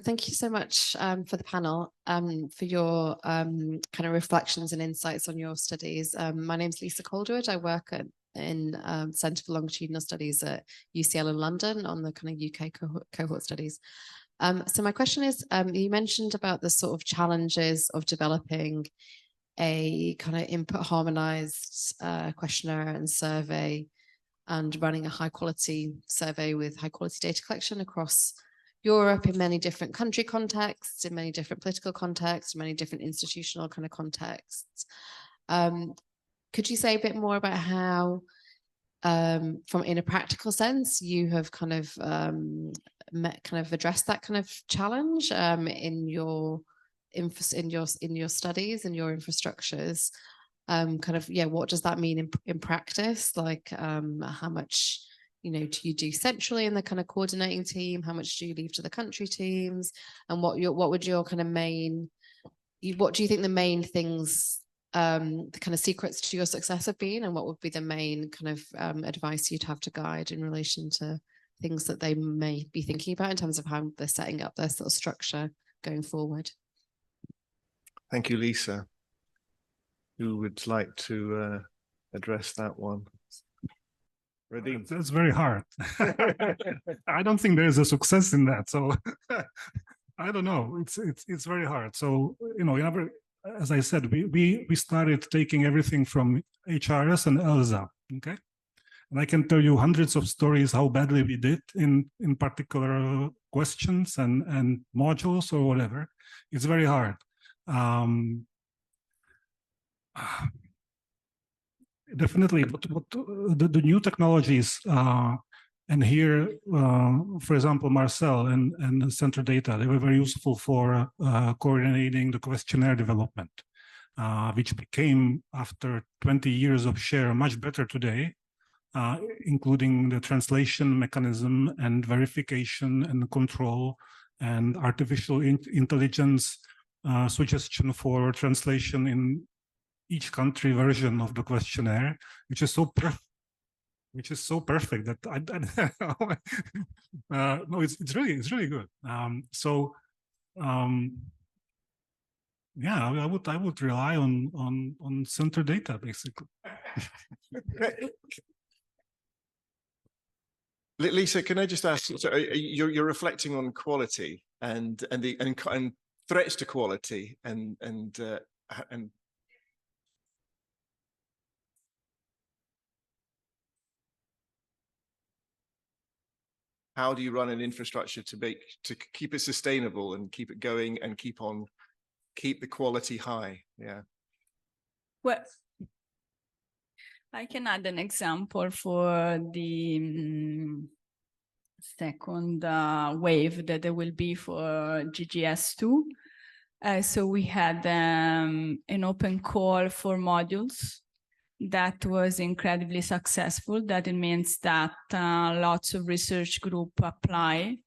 Thank you so much for the panel, for your kind of reflections and insights on your studies. My name is Lisa Calderwood. I work in Centre for Longitudinal Studies at UCL in London on the kind of UK cohort studies. So my question is, you mentioned about the sort of challenges of developing a kind of input harmonized questionnaire and survey and running a high quality survey with high quality data collection across Europe in many different country contexts, in many different political contexts, many different institutional kind of contexts. Could you say a bit more about how, from in a practical sense, you have kind of addressed that kind of challenge in your studies and your infrastructures? What does that mean in practice? Like, how much, do you do centrally in the kind of coordinating team? How much do you leave to the country teams? And what do you think the main things, the kind of secrets to your success have been? And what would be the main kind of advice you'd have to guide in relation to things that they may be thinking about in terms of how they're setting up their sort of structure going forward? Thank you, Lisa. Who would like to address that one? Radim. That's very hard. I don't think there's a success in that. So I don't know. It's very hard. So as I said, we started taking everything from HRS and ELSA. Okay, and I can tell you hundreds of stories how badly we did in particular questions and modules or whatever. It's very hard. Definitely, but the new technologies, and here, for example, Marcel and Center Data, they were very useful for coordinating the questionnaire development, which became, after 20 years of share, much better today, including the translation mechanism and verification and control and artificial intelligence suggestion for translation in each country version of the questionnaire, which is so perfect that no, it's really good. Yeah, I would rely on Center Data basically. Lisa, can I just ask? So you're reflecting on quality and threats to quality and how do you run an infrastructure to keep it sustainable and keep it going and keep the quality high? Yeah. Well, I can add an example for the second wave that there will be for GGS2. So we had an open call for modules that was incredibly successful. That it means that lots of research groups apply.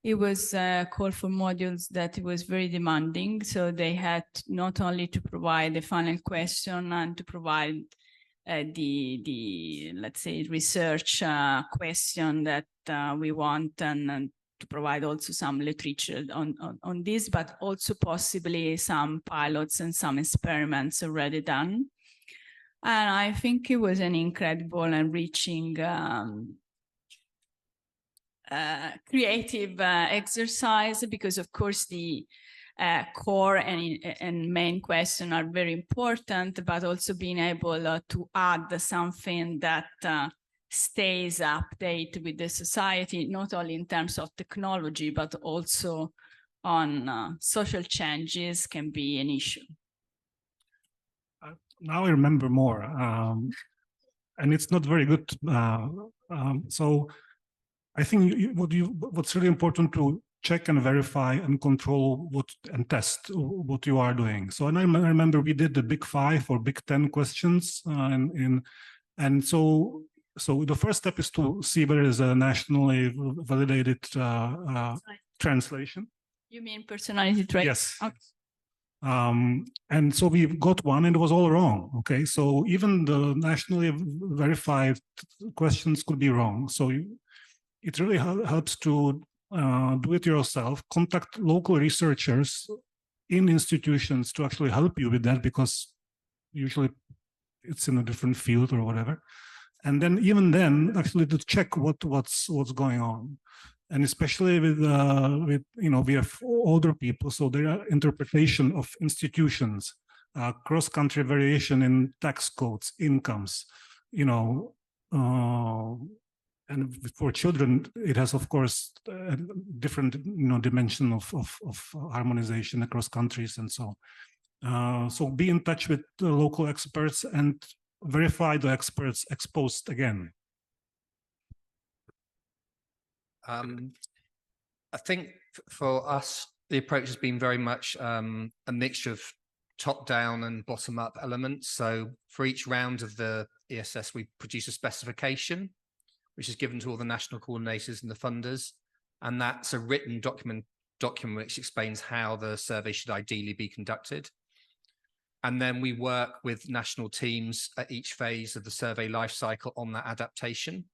It was a call for modules that it was very demanding. So they had not only to provide the final question and to provide the let's say research question that we want, and to provide also some literature on this, but also possibly some pilots and some experiments already done. And I think it was an incredible and enriching creative exercise, because of course the core and main question are very important, but also being able to add something that stays updated with the society, not only in terms of technology, but also on social changes can be an issue. Now I remember more, and it's not very good. So I think what's really important to check and verify and control and test what you are doing. So and I remember we did the Big 5 or Big 10 questions, and so the first step is to see whether there is a nationally validated translation. You mean personality traits? Yes. Okay. And so we got one and it was all wrong. Okay, so even the nationally verified questions could be wrong. So it really helps to do it yourself, contact local researchers in institutions to actually help you with that, because usually it's in a different field or whatever. And then even then, actually to check what's going on. And especially with we have older people, so there are interpretation of institutions, cross-country variation in tax codes, incomes, and for children, it has, of course, a different dimension of harmonization across countries and so on. So be in touch with the local experts and verify the experts exposed again. I think for us, the approach has been very much a mixture of top-down and bottom-up elements. So for each round of the ESS, we produce a specification, which is given to all the national coordinators and the funders. And that's a written document which explains how the survey should ideally be conducted. And then we work with national teams at each phase of the survey life cycle on that adaptation.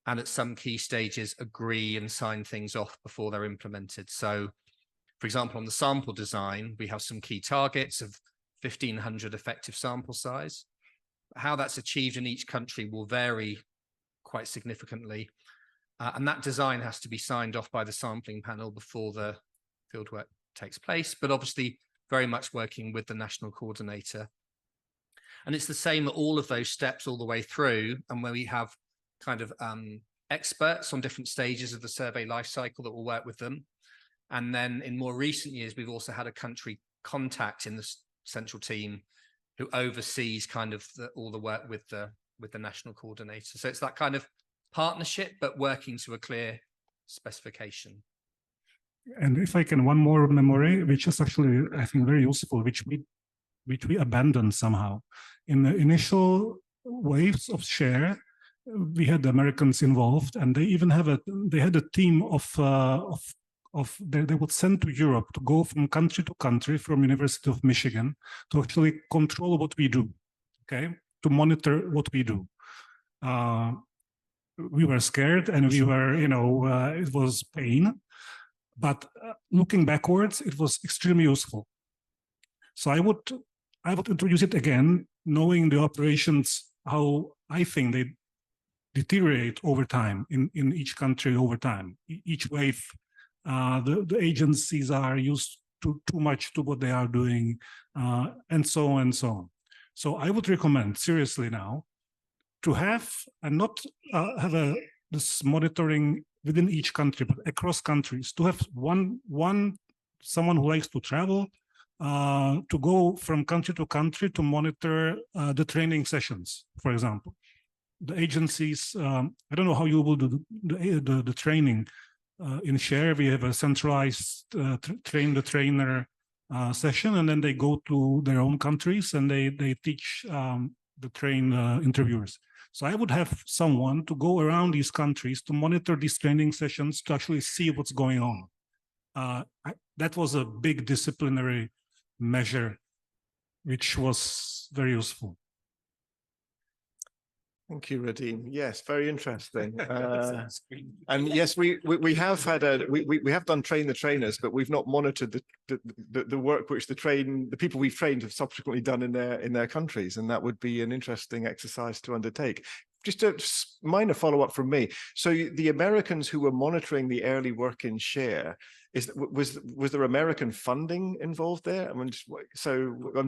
And at some key stages, agree and sign things off before they're implemented. So, for example, on the sample design, we have some key targets of 1,500 effective sample size. How that's achieved in each country will vary quite significantly. And that design has to be signed off by the sampling panel before the fieldwork takes place, but obviously very much working with the national coordinator. And it's the same at all of those steps all the way through, and where we have kind of experts on different stages of the survey life cycle that will work with them. And then in more recent years, we've also had a country contact in the central team who oversees kind of all the work with the national coordinator. So it's that kind of partnership, but working to a clear specification. And if I can, one more memory, which is actually, I think, very useful, which we abandoned somehow. In the initial waves of share, we had the Americans involved, and they even had a team they would send to Europe to go from country to country, from University of Michigan, to actually control what we do, okay, to monitor what we do. We were scared, and we were, it was pain, but looking backwards, it was extremely useful. So I would introduce it again, knowing the operations, how I think they deteriorate over time in each country over time. Each wave, the agencies are used to too much to what they are doing, and so on and so on. So I would recommend seriously now to have, and not have this monitoring within each country, but across countries, to have someone who likes to travel, to go from country to country to monitor the training sessions, for example. The agencies, I don't know how you will do the training. In SHARE, we have a centralized train the trainer session, and then they go to their own countries and they teach the train interviewers. So I would have someone to go around these countries to monitor these training sessions to actually see what's going on. That was a big disciplinary measure, which was very useful. Thank you, Radim. Yes, very interesting. And yes, we have had we have done train the trainers, but we've not monitored the work which the people we've trained have subsequently done in their countries, and that would be an interesting exercise to undertake. Just a minor follow-up from me. So the Americans who were monitoring the early work in SHARE, was there American funding involved there? I'm just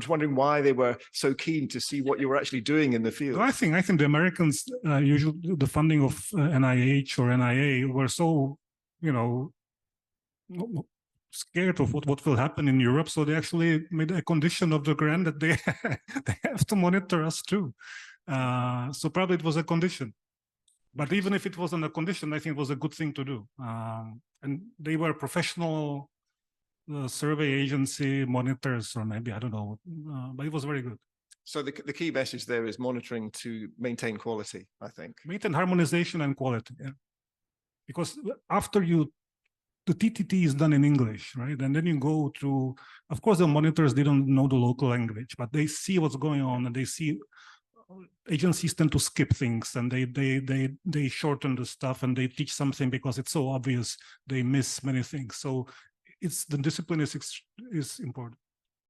wondering why they were so keen to see what you were actually doing in the field. I think the Americans, usually the funding of NIH or NIA, were so, scared of what will happen in Europe, so they actually made a condition of the grant that they they have to monitor us too. So probably it was a condition. But even if it wasn't a condition, I think it was a good thing to do. And they were professional survey agency monitors, or maybe, I don't know, but it was very good. So the key message there is monitoring to maintain quality, I think. Maintain harmonization and quality, yeah. Because after the TTT is done in English, right? And then you go to, of course, the monitors, they don't know the local language, but they see what's going on and they see agencies tend to skip things, and they shorten the stuff, and they teach something because it's so obvious they miss many things. So the discipline is important.